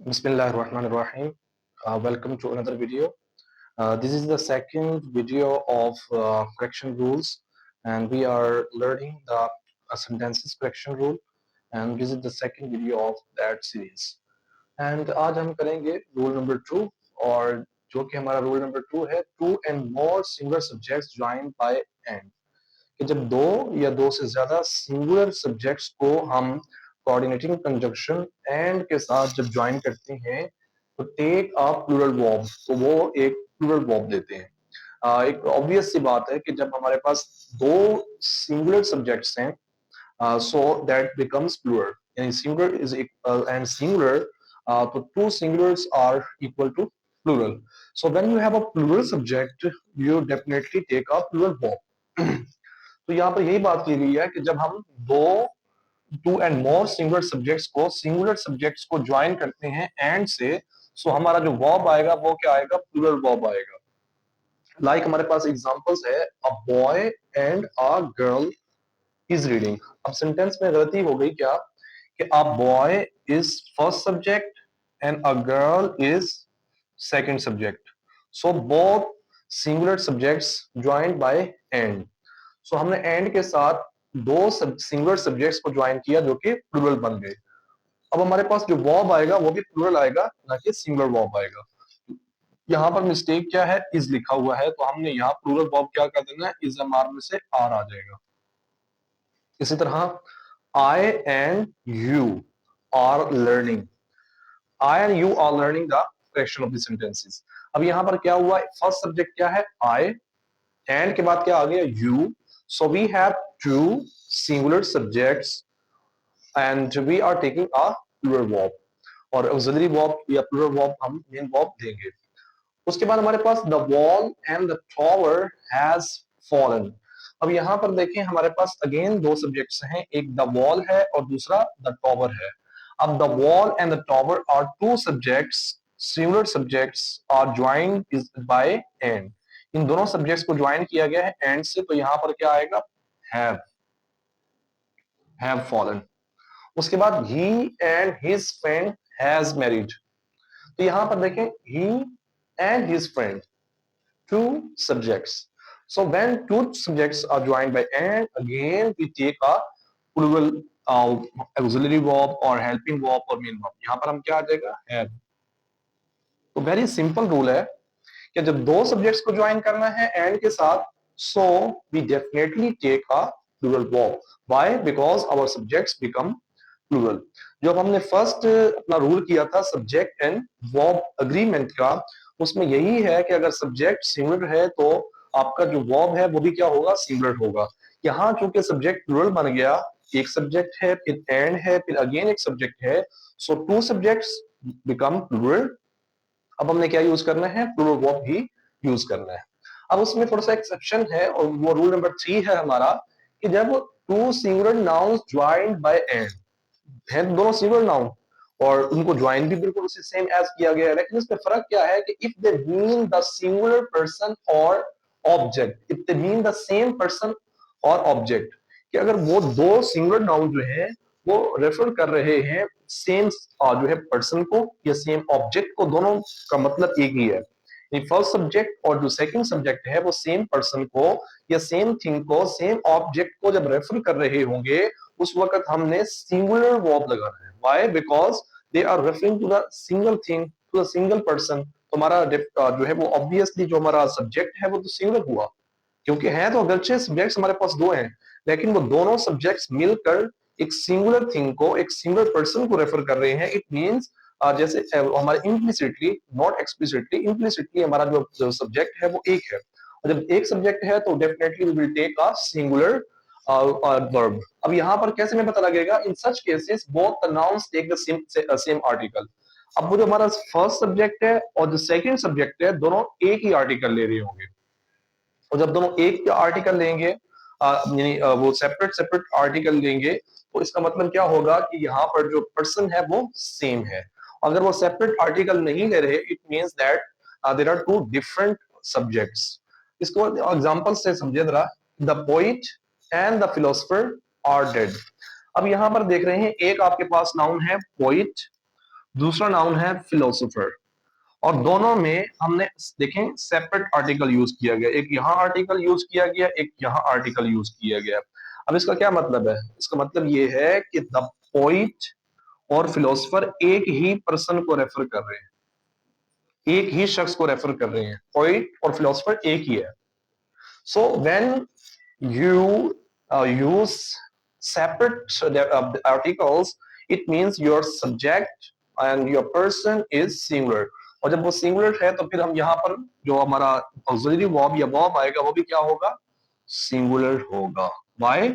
Bismillahirrahmanirrahim. Welcome to another video. This is the second video of correction rules, and we are learning the sentences correction rule, and this is the second video of that series. And आज हम करेंगे rule number 2, और जो कि हमारा rule number 2 है, two and more singular subjects joined by and. कि जब दो या दो से ज्यादा सिंगुलर सब्जेक्ट्स को हम कोऑर्डिनेटिंग कंजंक्शन एंड के साथ जब ज्वाइन करते हैं तो टेक अ प्लूरल वर्ब, तो वो एक प्लूरल वर्ब देते हैं। एक ऑब्वियस सी बात है कि जब हमारे पास दो सिंगुलर सब्जेक्ट्स हैं, so that becomes plural, and singular is and singular, so two singulars are equal to plural. So when you have a plural subject, you definitely take a plural verb. तो यहाँ पर यही बात की गई है कि जब हम दो two and more singular subjects को ज्वाइन करते हैं एंड से, सो हमारा जो वर्ब आएगा वो क्या आएगा, प्लूरल वर्ब आएगा। लाइक हमारे पास एग्जांपल्स है, a boy and a girl is reading. अब सेंटेंस में गलती हो गई क्या कि a boy is first subject and a girl is second subject, so both singular subjects joined by and. So हमने एंड के साथ दो सिंगुलर सब्जेक्ट्स को ज्वाइन किया जो कि प्लूरल बन गए। अब हमारे पास जो वर्ब आएगा वो भी प्लूरल आएगा, ना कि सिंगुलर वर्ब आएगा। यहाँ पर मिस्टेक क्या है, इज लिखा हुआ है, तो हमने यहाँ प्लूरल वर्ब क्या कर देना है, इज एमआर में से आर आ जाएगा। इसी तरह I and you are learning, I and you are learning the correction of the sentences. अब यहाँ पर क्या हुआ, फर्स्ट सब्जेक्ट क्या है आई, एंड के बाद क्या आ गया you, so we have two singular subjects and we are taking a plural verb, और auxiliary verb या plural verb हम main verb देंगे। उसके बाद हमारे पास the wall and the tower has fallen। अब यहाँ पर देखें हमारे पास अगेन दो सब्जेक्ट्स हैं, एक the wall है और दूसरा the tower है। अब the wall and the tower are two subjects, singular subjects are joined by and। इन दोनों सब्जेक्ट्स को ज्वाइन किया गया है एंड से, तो यहाँ पर क्या आएगा, have fallen। उसके बाद he and his friend has married, तो यहाँ पर देखें he and his friend, two subjects, so when two subjects are joined by and, again we take a plural auxiliary verb or helping verb or main verb। यहाँ पर हम क्या आ जाएगा, have। तो वेरी सिंपल रूल है कि जब दो सब्जेक्ट्स को ज्वाइन करना है एंड के साथ, so we definitely take a plural verb. Why? Because our subjects become plural. जो हमने फर्स्ट अपना रूल किया था सब्जेक्ट एंड वर्ब अग्रीमेंट का, उसमें यही है कि अगर सब्जेक्ट सिंगुलर है तो आपका जो वर्ब है वो भी क्या होगा, सिंगुलर होगा। यहाँ चूंकि सब्जेक्ट प्लूरल बन गया, एक सब्जेक्ट है फिर एंड है फिर अगेन एक सब्जेक्ट है, सो टू सब्जेक्ट्स बिकम प्लूरल। अब हमने क्या यूज करना है, प्लूरल वर्ब ही यूज करना है। अब उसमें थोड़ा सा एक्सेप्शन है और वो रूल नंबर 3 है हमारा, कि जब two singular nouns joined by and है, दोनों सिंगुलर नाउन और उनको ज्वाइन भी बिल्कुल उसी सेम एज किया गया है, लेकिन इसमें फर्क क्या है कि if they mean the singular person और object, if they mean the same person और ऑब्जेक्ट, कि अगर वो दो सिंगुलर नाउन जो है वो रेफर कर रहे हैं सेम जो है पर्सन को या सेम ऑब्जेक्ट को, दोनों का मतलब एक ही है। फर्स्ट सब्जेक्ट और जो सेकंड सब्जेक्ट है वो सेम पर्सन को या सेम थिंग को, सेम ऑब्जेक्ट को जब रेफर कर रहे होंगे, उस वक्त हमने सिंगुलर वर्ब लगाना है। Why? Because they are referring to the single thing, to the single person. तो हमारा जो है वो ऑब्वियसली जो हमारा सब्जेक्ट है वो तो सिंगुलर हुआ, क्योंकि है तो अगरचे सब्जेक्ट्स हमारे पास दो हैं, लेकिन वो दोनों सब्जेक्ट्स मिलकर एक सिंगुलर थिंग को, एक सिंगुलर पर्सन को रेफर कर रहे हैं। इट मींस जैसे हमारे इम्प्लिसिटली, नॉट एक्सप्लिसिटली, इम्प्लिसिटली हमारा जो सब्जेक्ट है वो एक है, और जब एक सब्जेक्ट है तो definitely we will take a singular verb. अब यहाँ पर कैसे में पता लगेगा, in such cases both the nouns take the same article. अब वो जो हमारा फर्स्ट सब्जेक्ट है और जो सेकंड सब्जेक्ट है, दोनों एक ही आर्टिकल ले रहे होंगे, और जब दोनों एक आर्टिकल लेंगे, यानी वो सेपरेट सेपरेट आर्टिकल लेंगे, तो इसका मतलब क्या होगा कि यहाँ पर जो पर्सन है वो सेम है। अगर वो सेपरेट आर्टिकल नहीं ले रहे, it means that there are two different subjects. इसको एग्जांपल से समझे जरा, the poet and the philosopher are dead. अब यहाँ पर देख रहे हैं एक आपके पास नाउन है पोइट, दूसरा नाउन है फिलोसोफर। और दोनों में हमने देखें सेपरेट आर्टिकल यूज किया गया, एक यहाँ आर्टिकल यूज किया गया, एक यहाँ आर्टिकल यूज किया गया। अब इसका क्या मतलब है? इसका मतलब ये है कि द पोइट और फिलोसोफर एक ही पर्सन को रेफर कर रहे हैं, एक ही शख्स को रेफर कर रहे हैं। पोइट और फिलोसोफर एक ही है। So when you use separate articles, it means your subject and your person is singular। और जब वो सिंगुलर है तो फिर हम यहाँ पर जो हमारा ऑक्सिलरी वर्ब या वर्ब आएगा वो भी क्या होगा? सिंगुलर होगा। व्हाई?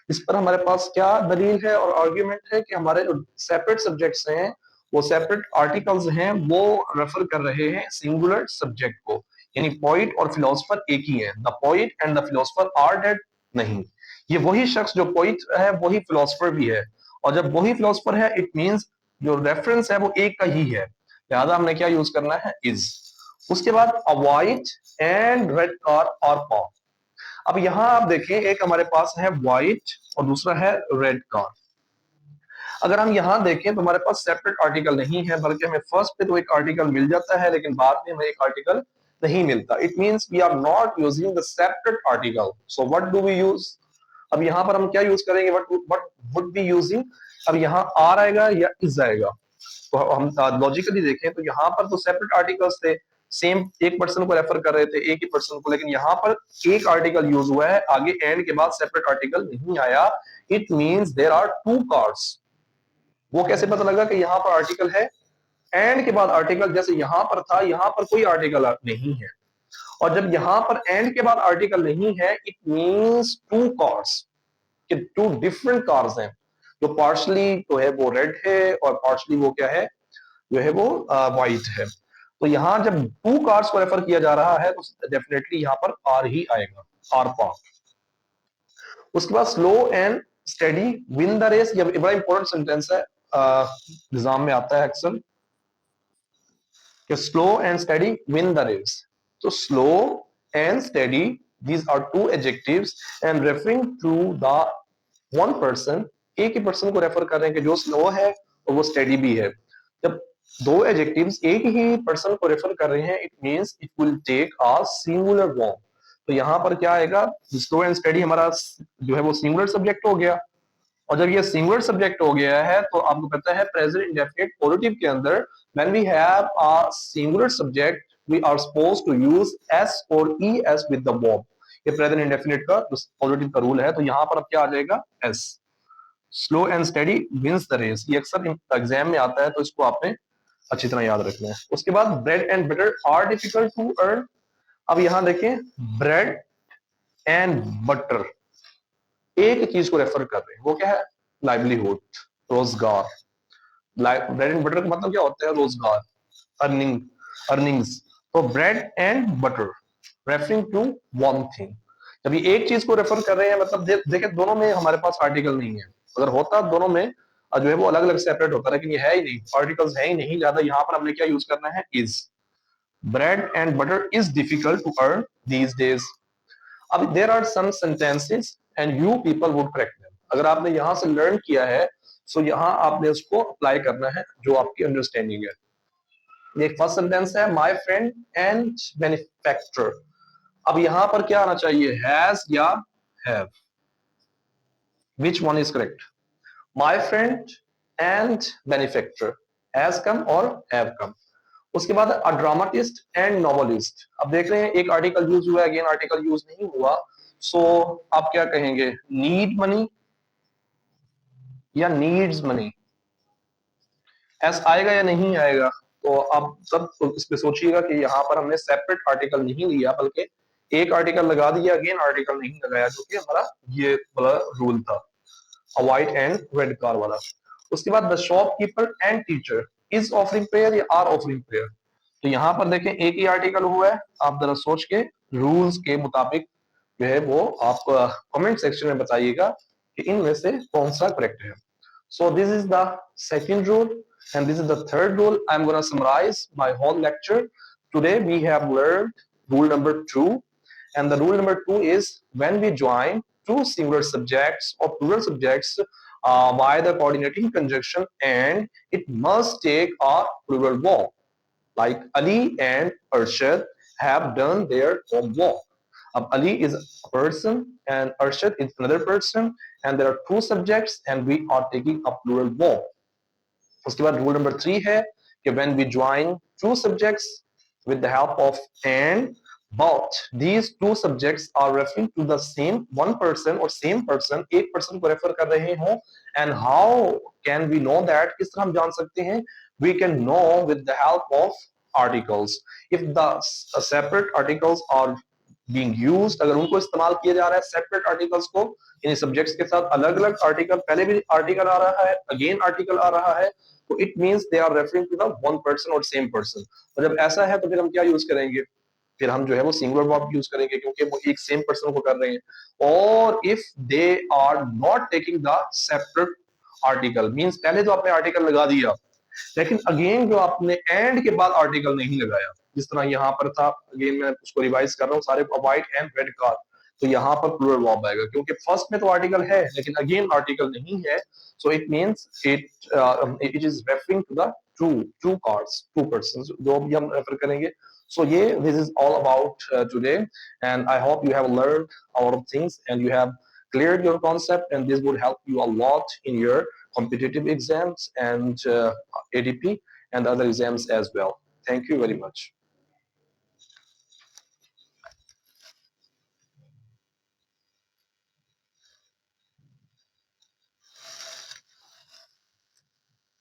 इस पर हमारे पास क्या दलील है और आर्ग्यूमेंट है कि हमारे जो सेपरेट सब्जेक्ट्स हैं, वो सेपरेट आर्टिकल्स हैं, वो रेफर कर रहे हैं सिंगुलर सब्जेक्ट को। यानी पोइट और फिलोसोफर एक ही है। The poet and the philosopher are dead नहीं, ये वही शख्स जो पोइट है वही फिलोसोफर भी है। और जब वही फिलोसोफर है इट मींस जो रेफरेंस है वो एक का ही है, लिहाजा हमने क्या यूज करना है? इज। उसके बाद a white and red car are park. अब यहां आप देखें, एक हमारे पास है व्हाइट और दूसरा है रेड कार। अगर हम यहां देखें तो हमारे पास सेपरेट आर्टिकल नहीं है, बल्कि हमें फर्स्ट पे तो एक आर्टिकल मिल जाता है लेकिन बाद में हमें एक आर्टिकल नहीं मिलता। It means we are not using the separate article. So what do we use? अब यहां पर हम क्या यूज करेंगे? What would be using? अब यहाँ आर आएगा या इज आएगा? तो हम लॉजिकली देखें तो यहाँ पर तो सेपरेट आर्टिकल्स थे, सेम एक पर्सन को रेफर कर रहे थे, एक ही पर्सन को, लेकिन यहाँ पर एक आर्टिकल यूज हुआ है, आगे एंड के बाद सेपरेट आर्टिकल नहीं आया। It means there are two cars. वो कैसे पता लगा कि यहाँ पर आर्टिकल है? एंड के बाद आर्टिकल जैसे यहाँ पर था, यहाँ पर कोई आर्टिकल नहीं है। और जब यहाँ पर एंड के बाद आर्टिकल नहीं है इट मींस टू कार्स, कि टू डिफरेंट कार्स हैं। जो पार्शली तो है वो रेड है और पार्शली वो क्या है, जो है वो व्हाइट है। तो यहाँ जब टू कार्स को रेफर किया जा रहा है तो डेफिनेटली यहाँ पर आर ही आएगा, आर पार्ट। उसके बाद slow and steady win the race, ये बड़ा इंपॉर्टेंट सेंटेंस है, एग्जाम में आता है अक्सर कि slow and steady win the race. तो slow and steady, these are two adjectives and referring to the one person, एक ही पर्सन को रेफर कर रहे हैं कि जो स्लो है और वो स्टेडी भी है। जब दो एडजेक्टिव्स एक ही पर्सन को रेफर कर रहे हैं it means it will take a singular form. तो यहाँ पर क्या आएगा? स्लो एंड स्टेडी हमारा जो है वो सिंगुलर सब्जेक्ट हो गया। और जब ये सिंगुलर सब्जेक्ट हो गया है तो आपको पता है प्रेजेंट इंडेफिनिट पॉजिटिव के अंदर when we have a singular subject we are supposed to use S और E S with the verb. ये प्रेजेंट इंडेफिनिट का पॉजिटिव का रूल है। तो यहाँ पर अब क्या आ जाएगा? S. Slow and steady wins the race, ये अक्सर एग्जाम में आता है तो इसको आपने अच्छी तरह याद रखना है। उसके बाद bread and butter are difficult to earn. अब यहां देखें, ब्रेड एंड बटर एक चीज को रेफर कर रहे हैं, वो क्या है? लाइवलीहुड, रोजगार। ब्रेड एंड बटर का मतलब क्या होता है? रोजगार, अर्निंग, अर्निंग्स। तो bread and butter referring to one thing. जब ये एक चीज को रेफर कर रहे हैं मतलब देखें दोनों में हमारे पास आर्टिकल नहीं है। अगर होता दोनों में जो है वो अलग अलग सेपरेट होता, लेकिन ये है ही नहीं, आर्टिकल्स है ही नहीं, ज्यादा यहाँ पर हमने क्या यूज करना है? Is. Bread and butter is difficult to earn these days. अब there are some sentences and you people would correct them. अगर आपने यहाँ से लर्न किया है सो यहाँ आपने उसको अप्लाई करना है जो आपकी अंडरस्टैंडिंग है। एक फर्स्ट सेंटेंस है माय फ्रेंड एंड मैन्युफैक्चरर। अब यहां पर क्या आना चाहिए? हैज या have? Which one is correct? My friend and manufacturer, has come और हैव कम। उसके बाद अ ड्रामाटिस्ट एंड नॉवलिस्ट। अब देख रहे हैं एक आर्टिकल यूज हुआ, अगेन आर्टिकल यूज नहीं हुआ। सो आप क्या कहेंगे? नीड मनी या नीड्स मनी? एस आएगा या नहीं आएगा? तो आप सब इस पे सोचिएगा कि यहाँ पर हमने सेपरेट आर्टिकल नहीं लिया बल्कि एक आर्टिकल लगा दिया, अगेन आर्टिकल नहीं लगाया, जो कि हमारा ये वाला रूल था, व्हाइट एंड रेड कार वाला। उसके बाद the shopkeeper and teacher is offering prayer या आर ऑफरिंग प्रेयर। तो यहाँ पर देखें एक ही आर्टिकल हुआ है, आप जरा सोच के रूल्स के मुताबिक जो है वो आप कमेंट सेक्शन में बताइएगा कि इनमें से कौन सा करेक्ट है। So this is the second rule and this is the third rule. I'm going to summarize my whole lecture. Today we have learned rule number 2 and the rule number 2 is when we join two singular subjects or plural subjects by the coordinating conjunction, and it must take a plural verb. Like Ali and Arshad have done their homework. Ali is a person and Arshad is another person, and there are two subjects and we are taking a plural verb. उसके बाद rule number 3 है कि when we join two subjects with the help of and, but these two subjects are referring to the same one person or same person, एक person को refer कर रहे हो. And how can we know that? किस तरह हम जान सकते हैं? We can know with the help of articles. If the separate articles are being used, अगर उनको इस्तेमाल किया जा रहा है separate articles को, इन सब्जेक्ट्स के साथ अलग अलग आर्टिकल, पहले भी आर्टिकल आ रहा है, अगेन आर्टिकल आ रहा है, तो it means they are referring to the one person और सेम पर्सन. और जब ऐसा है तो फिर हम क्या यूज करेंगे? फिर हम जो है वो सिंगुलर वर्ब यूज करेंगे क्योंकि वो एक सेम पर्सन को कर रहे हैं. और if they are not taking the separate article, means पहले तो आपने आर्टिकल लगा दिया, लेकिन अगेन जो आपने एंड के बाद आर्टिकल नहीं लगाया, जिस तरह यहाँ पर था, अगेन मैं उसको रिवाइज कर रहा हूँ, सारे व्हाइट एंड रेड कार, तो यहाँ पर प्लूरल वर्ब आएगा क्योंकि फर्स्ट में तो आर्टिकल है लेकिन अगेन आर्टिकल नहीं है. So it means it is referring to the two cars, two persons, जो भी हम रेफर करेंगे. So yeah, this is all about today, and I hope you have learned a lot of things and you have cleared your concept, and this would help you a lot in your competitive exams and ADP and other exams as well. Thank you very much.